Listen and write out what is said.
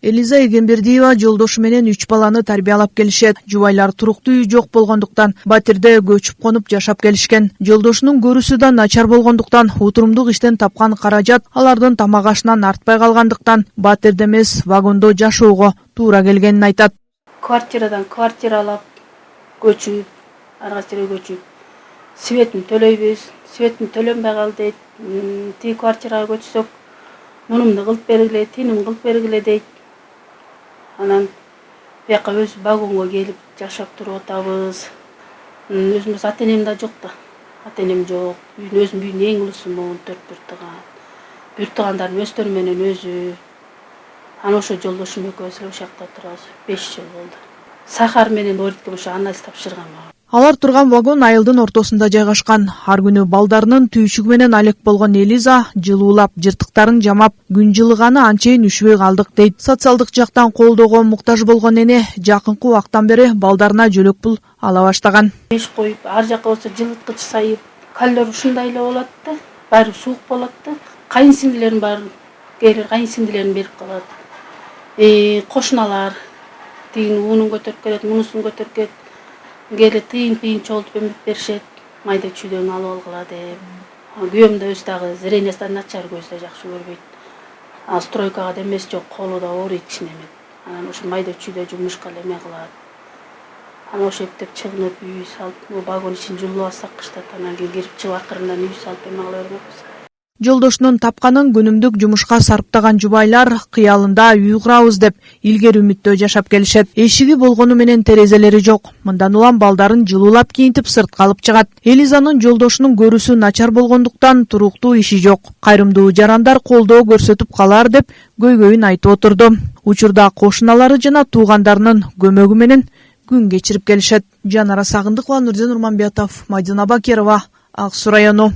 Элиза Эгембердиева жолдошу менен 3 баланы тарбиялап келишет. Жубайлар туруктуу үй жок болгондуктан батирде көчүп конуп жашап келишкен. Жолдошунун көрүүсү да начар болгондуктан утурумдук иштен тапкан каражат алардын тамак ашынан артпай калгандыктан батирде эмес вагондо жашоого туура келгенин айтат. Квартирадан квартиралап көчүп, арга жерге көчүп, светин төлөйбүз, светин төлөнбөй калды дейт. Тиги квартирага көчсөк, мунумду кылып бергиле, тиним кылып бергиле дейт. Анан бияка өз вагонго келип жашап туруп атабыз. Өзүмүз ата-энем да жок да. Ата-энем жок. Өзүм үйдүн эң улусумун, 4 тууган. Бир туугандардын өздөрү менен өзү. Анан ошо жолдошум экөөбүз ошол жакта турабыз. 5 жыл болду. Сахар менен оритке ошо анализ тапшырган. Алар турган вагон айылдын ортосунда жайгашкан. Ар күнү балдарынын түйшүгү менен алек болгон Элиза жылуулап, жыртыктарын жамап, күн жылыганы анчейин үшбөй калдык дейт. Социалдык жактан колдоого муктаж болгон эне жакынкы убактан бери балдарына жөлөк пул ала баштаган. Пеш коюп, ар жака болсо жылыткыч сайып, каллер ушундай эле болот да. Баары суук болот да. Кайынсиңдилерим бар, келер кайынсиңдилерин берип калат. Кошуналар тигин уунун көтөрүп келет, мунусун көтөрүп келет. Келе тыйын чолтуп эмип беришет, майда чүйдөн алып алгыла деп. Күйөөм да өзү дагы зрениясы да начар, көзү да жакшы көрбөйт. Стройкага да эмес жок, колу да ооруйт кичинеме. Анан ошо майда чүйдө жумушка эле эме кылат. Анан ошо эптеп чыгынып үй салып, вагон ичин жуулап алсак кыштат, анан кийин кирип чыгып акырындан үй салып эме кыла бермекпиз. Жолдошунун тапканын күнүмдүк жумушка сарптаган жубайлар кыялында үй курабыз деп илгери үмүттө жашап келишет. Эшиги болгону менен терезелери жок. Мындан улам балдарын жылуулап кийинтип сыртка алып чыгат. Элизанын жолдошунун көрүүсү начар болгондуктан туруктуу иши жок. Кайрымдуу жарандар колдоо көрсөтүп калар деп көйгөйүн айтып отурду. Учурда кошуналары жана туугандарынын көмөгү менен күн кечирип келишет. Жанара Сагындыкова, Нурден Урманбетов, Мадина Бакирова, Ак Суу району.